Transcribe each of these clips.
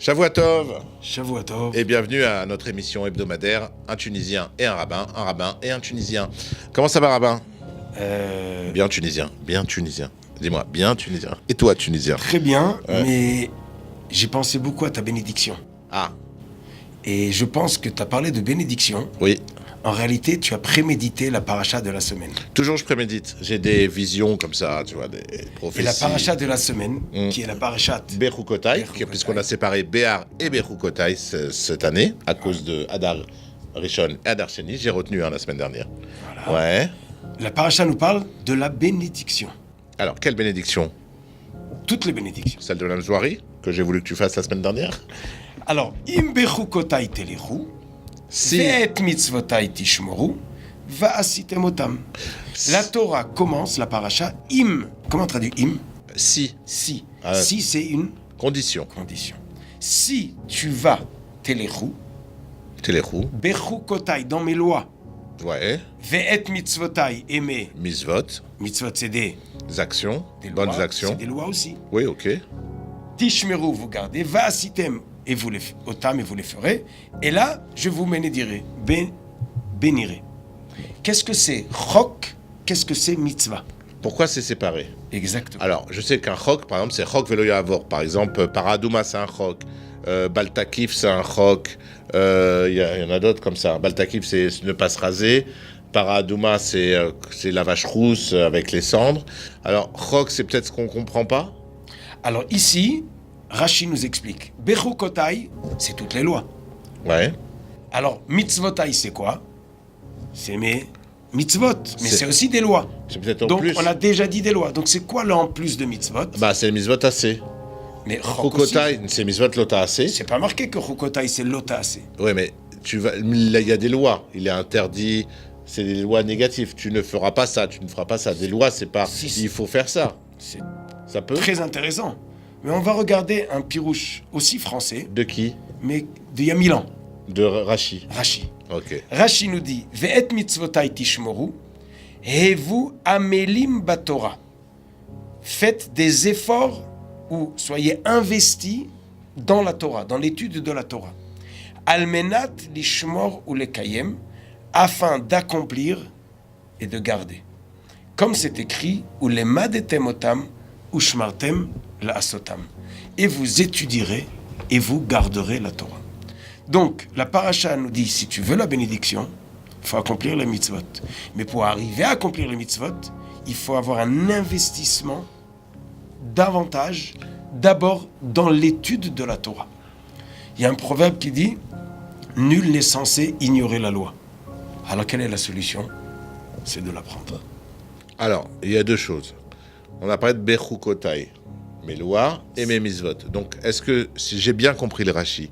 Shavua Tov Shavua Tov. Et bienvenue à notre émission hebdomadaire Un Tunisien et un rabbin et un Tunisien. Comment ça va, rabbin? Bien tunisien. Dis-moi, bien tunisien. Et toi, tunisien? Très bien, mais j'ai pensé beaucoup à ta bénédiction. Ah, Et je pense que tu as parlé de bénédiction. oui. En réalité, tu as prémédité la paracha de la semaine. Toujours, je prémédite. J'ai des visions comme ça, tu vois, des prophéties. Et la paracha de la semaine, qui est la parachat Bechukotai, puisqu'on a séparé Béar et Bechukotai cette année, à cause de Adar Rishon et Adar Sheni. J'ai retenu la semaine dernière. Voilà. Ouais. La paracha nous parle de la bénédiction. Alors, quelle bénédiction? Toutes les bénédictions. Celle de l'Amzoari, que j'ai voulu que tu fasses la semaine dernière? Alors, im bechukotai telechu, Si. ve'et mitzvotai tishmoru, va'asitem otam. La Torah commence la paracha im. Comment on traduit im? Si. Si. Ah. Si, c'est une Condition. condition. Si tu vas telechu, Téléchou. bechukotai, dans mes lois, Ouais. ve'et mitzvotai, aimer. Misvot. Mitzvot, c'est des Actions. lois. Bonnes actions. C'est des lois aussi. Oui, ok. Tishmeru, vous gardez. Va'asitem, et vous les otam, et vous les ferez. Et là, je vous bénirai. Bénirai. Qu'est-ce que c'est chok? Qu'est-ce que c'est mitzvah? Pourquoi c'est séparé? Exactement. Alors, je sais qu'un chok, par exemple, c'est chok velo yavor. Par exemple, Paradouma, c'est un chok. Baltakif, c'est un chok. Il y en a d'autres comme ça. Baltakif, c'est ne pas se raser. Paradouma, c'est la vache rousse avec les cendres. Alors, chok, c'est peut-être ce qu'on comprend pas. Alors ici, Rashi nous explique. Bechukotai, c'est toutes les lois. Ouais. Alors, mitzvotai, c'est quoi? C'est mes mitzvot. Mais C'est- c'est aussi des lois. C'est peut-être en Donc, plus. on a déjà dit des lois. Donc, c'est quoi là en plus de mitzvot? Bah, c'est le misvot assez. Mais chok aussi. Chokotai, c'est misvot lota assez. C'est pas marqué que chukotai, c'est l'otaase. Ouais, mais là, il y a des lois. Il est interdit. C'est des lois négatives. Tu ne feras pas ça. Tu ne feras pas ça. Des lois, c'est pas. Si. Il faut faire ça. C'est Ça peut. très intéressant. Mais on va regarder un pirouche aussi français, De qui? mais d'il y a 1000 ans. De Rachi. Rashi. Ok. Rashi nous dit Ve'et mitzvotai tishmoru, hevu amelim batora. Faites des efforts ou soyez investis dans la Torah, dans l'étude de la Torah. Almenat lishmor ou lekayem, afin d'accomplir et de garder. Comme c'est écrit, ou les madetem otam, ou shmartem la asotam. Et vous étudierez et vous garderez la Torah. Donc, la paracha nous dit, si tu veux la bénédiction, il faut accomplir les mitzvot. Mais pour arriver à accomplir les mitzvot, il faut avoir un investissement davantage, d'abord dans l'étude de la Torah. Il y a un proverbe qui dit, nul n'est censé ignorer la loi. Alors, quelle est la solution? C'est de l'apprendre. Alors, il y a deux choses. On a parlé de Bechukotai, mes lois et mes misvot. Donc, est-ce que, si j'ai bien compris le Rashi,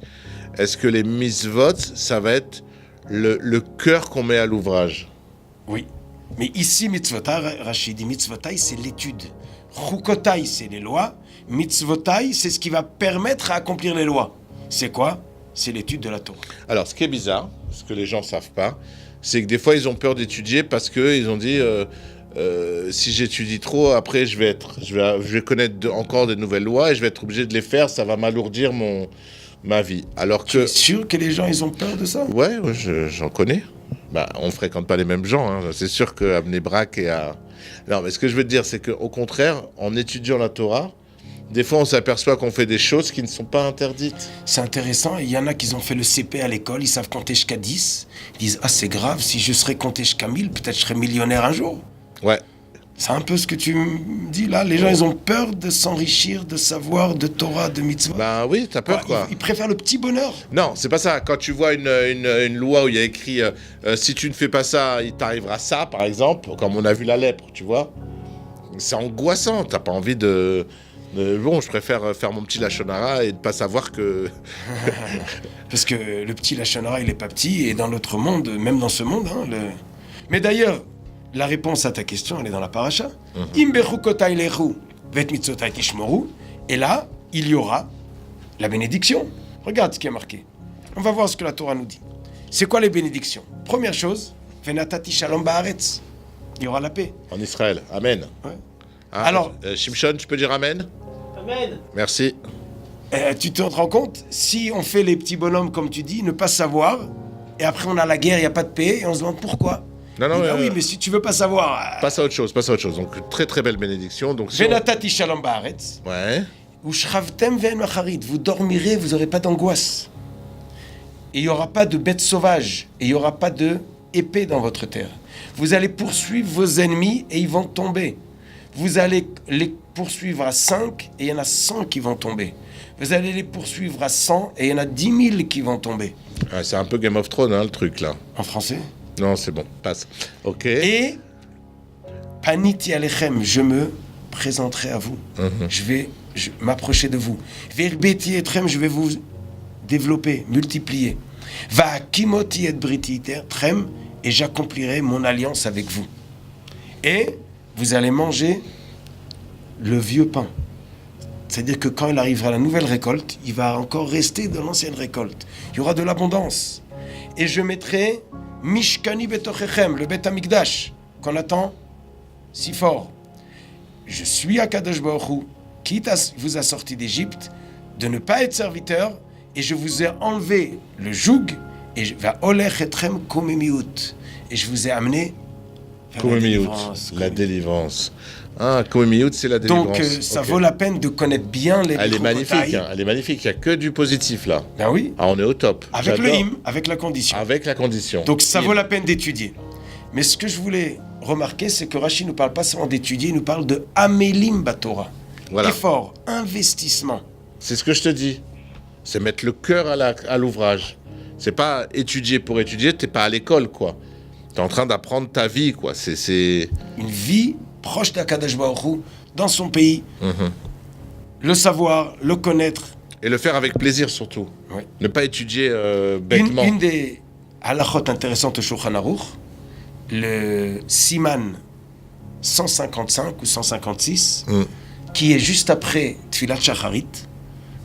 est-ce que les misvot, ça va être le cœur qu'on met à l'ouvrage? Oui. Mais ici, mitzvotai, Rachid dit mitzvotai, c'est l'étude. Chukotai, c'est les lois. Mitzvotai, c'est ce qui va permettre à accomplir les lois. C'est quoi? C'est l'étude de la Torah. Alors, ce qui est bizarre, ce que les gens ne savent pas, c'est que des fois, ils ont peur d'étudier parce qu'ils ont dit si j'étudie trop, après, je vais connaître encore des nouvelles lois et je vais être obligé de les faire, ça va m'alourdir ma vie. Alors que. Tu es sûr que les gens, ils ont peur de ça? Ouais, j'en connais. Bah, on ne fréquente pas les mêmes gens. Hein. C'est sûr qu'à Bnei-Brak et à. Non, mais ce que je veux te dire, c'est qu'au contraire, en étudiant la Torah, des fois, on s'aperçoit qu'on fait des choses qui ne sont pas interdites. C'est intéressant. Il y en a qui ont fait le CP à l'école, ils savent compter jusqu'à 10. Ils disent, ah, c'est grave, si je serais compté jusqu'à 1000, peut-être je serais millionnaire un jour. Ouais. C'est un peu ce que tu me dis là. Les gens, ils ont peur de s'enrichir, de savoir, de Torah, de mitzvah. Ben oui, t'as peur, quoi. Ils préfèrent le petit bonheur. Non, c'est pas ça. Quand tu vois une loi où il y a écrit si tu ne fais pas ça, il t'arrivera ça, par exemple, comme on a vu la lèpre, tu vois, c'est angoissant. T'as pas envie de. Bon, je préfère faire mon petit lachonara et de pas savoir que. Parce que le petit Lachonara, il est pas petit, et dans l'autre monde, même dans ce monde, hein, Mais d'ailleurs, la réponse à ta question, elle est dans la paracha. Im bechukotai lechu, vet mitzvotai tishmoru. Et là, il y aura la bénédiction. Regarde ce qui est marqué. On va voir ce que la Torah nous dit. C'est quoi les bénédictions? Première chose, venatati shalom baaretz. Il y aura la paix. En Israël. Amen. Ouais. Hein, Alors- Shimshon, tu peux dire Amen? Amen. Merci. Tu te rends compte? Si on fait les petits bonhommes, comme tu dis, ne pas savoir, et après on a la guerre, il n'y a pas de paix, et on se demande pourquoi. Non, non, oui, mais si tu veux pas savoir... Passe à autre chose, passe à autre chose. Donc, très très belle bénédiction. Donc, si on- Venatati shalom baaretz, Ouais. ushravtem ve'en macharit. Vous dormirez, vous n'aurez pas d'angoisse. Et il n'y aura pas de bêtes sauvages, et il n'y aura pas de épée dans votre terre. Vous allez poursuivre vos ennemis, et ils vont tomber. Vous allez les poursuivre à 5, et il y en a 100 qui vont tomber. Vous allez les poursuivre à 100, et il y en a 10 000 qui vont tomber. Ah, c'est un peu Game of Thrones, hein, le truc là. En français? Non, c'est bon, passe. Ok. Et Paniti Alechem, je me présenterai à vous. Je vais m'approcher de vous. Verbeti Etrem, je vais vous développer, multiplier. Va Kimoti et Briti Etrem, et j'accomplirai mon alliance avec vous. Et vous allez manger le vieux pain. C'est-à-dire que quand il arrivera la nouvelle récolte, il va encore rester de l'ancienne récolte. Il y aura de l'abondance. Et je mettrai Mishkani Betochechem, le Bet Amikdash, qu'on attend si fort. Je suis Akadosh Baruch Hu, qui vous a sorti d'Égypte, de ne pas être serviteur, et je vous ai enlevé le joug, et je vais Olech Etrem Komemiut, et je vous ai amené vers la délivrance. La délivrance. Ah, Komemiut, c'est la délivrance. Donc, ça Ok. vaut la peine de connaître bien les Elle est magnifique, Bechoukotai. hein, elle est magnifique. Il n'y a que du positif là. Ben oui, Ah, on est au top. avec le J'adore. hymne, avec la condition. Avec la condition. Donc ça Hymne. vaut la peine d'étudier. Mais ce que je voulais remarquer, c'est que Rashi ne nous parle pas seulement d'étudier, il nous parle de Amélim Batora. Voilà. Effort, investissement. C'est ce que je te dis. C'est mettre le cœur à l'ouvrage. C'est pas étudier pour étudier, t'es pas à l'école, quoi. T'es en train d'apprendre ta vie, quoi. C'est... Une vie proche d'Akadosh Baruch Hu, dans son pays. Le savoir, le connaître. Et le faire avec plaisir, surtout. Ouais. Ne pas étudier bêtement. Une des halachot intéressantes au Shulchan Aruch, le Siman 155 ou 156, qui est juste après Tfilat Shacharit.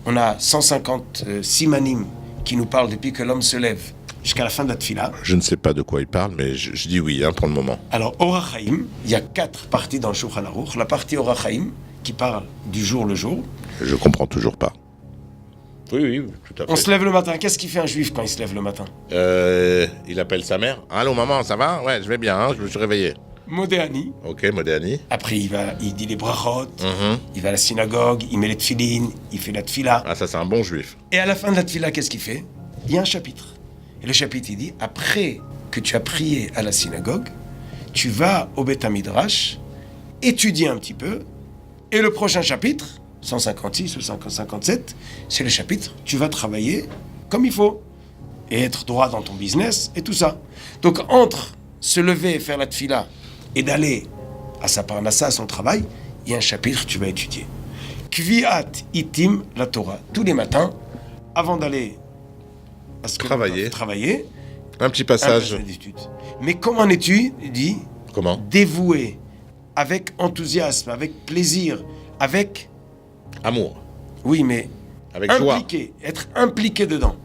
On a 150 simanim qui nous parlent depuis que l'homme se lève jusqu'à la fin de la Tfila. Je ne sais pas de quoi il parle, mais je dis oui, hein, pour le moment. Alors, Orach Chaim, il y a 4 parties dans le Shulchan Aruch. La partie Orach Chaim, qui parle du jour le jour. Je comprends toujours pas. Oui, oui, tout à fait. On se lève le matin. Qu'est-ce qu'il fait un juif quand il se lève le matin? Il appelle sa mère. Allô, maman, ça va? Ouais, je vais bien, hein, je me suis réveillé. Modéani. Ok, Modéani. Après, il dit les brachot, il va à la synagogue, il met les tfilines, il fait la tfila. Ah, ça, c'est un bon juif. Et à la fin de la tfila, qu'est-ce qu'il fait? Il y a un chapitre. Et le chapitre, il dit, après que tu as prié à la synagogue, tu vas au Beth Midrash, étudier un petit peu, et le prochain chapitre, 156 ou 157, c'est le chapitre, tu vas travailler comme il faut, et être droit dans ton business, et tout ça. Donc, entre se lever et faire la tfila, et d'aller à sa parnassa, à son travail, il y a un chapitre que tu vas étudier. Kviat itim la Torah. Tous les matins, avant d'aller à ce que Travailler. l'on doit travailler, Un petit un passage. passage d'étude. Mais comme en étude, il dit, Comment? dévoué, avec enthousiasme, avec plaisir, avec, Amour. oui, mais Avec joie. impliqué, être impliqué dedans.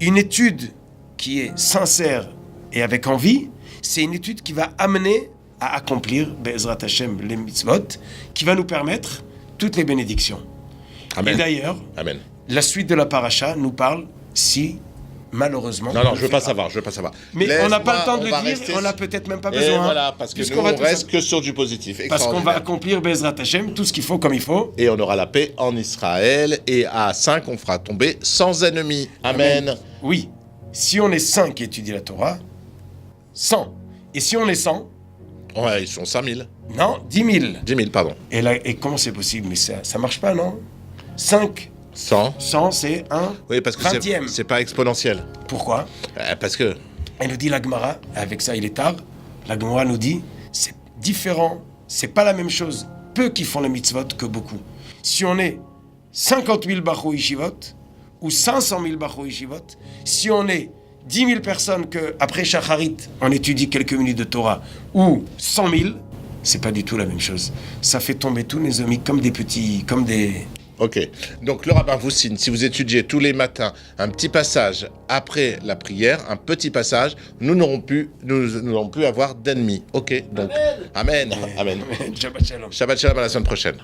Une étude qui est sincère et avec envie, c'est une étude qui va amener à accomplir, Be'ezrat Hashem, les mitzvot, qui va nous permettre toutes les bénédictions. Amen. Et d'ailleurs, Amen. la suite de la paracha nous parle si, malheureusement... Non, on non, le je veux fait pas savoir, je veux pas savoir. Mais on n'a pas le temps de on le va dire, rester on n'a sur- peut-être même pas Et besoin. voilà, parce que puisqu'on nous, va on tout reste ça- que sur du positif. Parce qu'on va Extraordinaire. accomplir Be'ezrat Hashem, tout ce qu'il faut comme il faut. Et on aura la paix en Israël. Et à 5, on fera tomber sans ennemis. Amen. Oui, si on est 5 qui étudient la Torah, 100. Et si on est 100, Ouais, ils sont 5000. non, 10 000. 10 000, pardon. Et, là, et comment c'est possible? Mais ça marche pas, non? 5, 100. 100, c'est un Oui, parce que 20e. c'est pas exponentiel. Pourquoi? Parce que... Elle nous dit la Gemara, avec ça il est tard, la Gemara nous dit, c'est différent, c'est pas la même chose. Peu qui font les mitzvot que beaucoup. Si on est 50 000 Bachou Yeshivot, ou 500 000 Bachou Yeshivot, si on est 10 000 personnes que après Shacharit, on étudie quelques minutes de Torah, ou 100 000, c'est pas du tout la même chose. Ça fait tomber tous les amis comme des petits, comme des... Ok. Donc le rabbin vous signe, si vous étudiez tous les matins un petit passage après la prière, un petit passage, nous n'aurons plus avoir d'ennemis. Ok. Donc, Amen. Amen. Shabbat Shalom. Shabbat shalom à la semaine prochaine.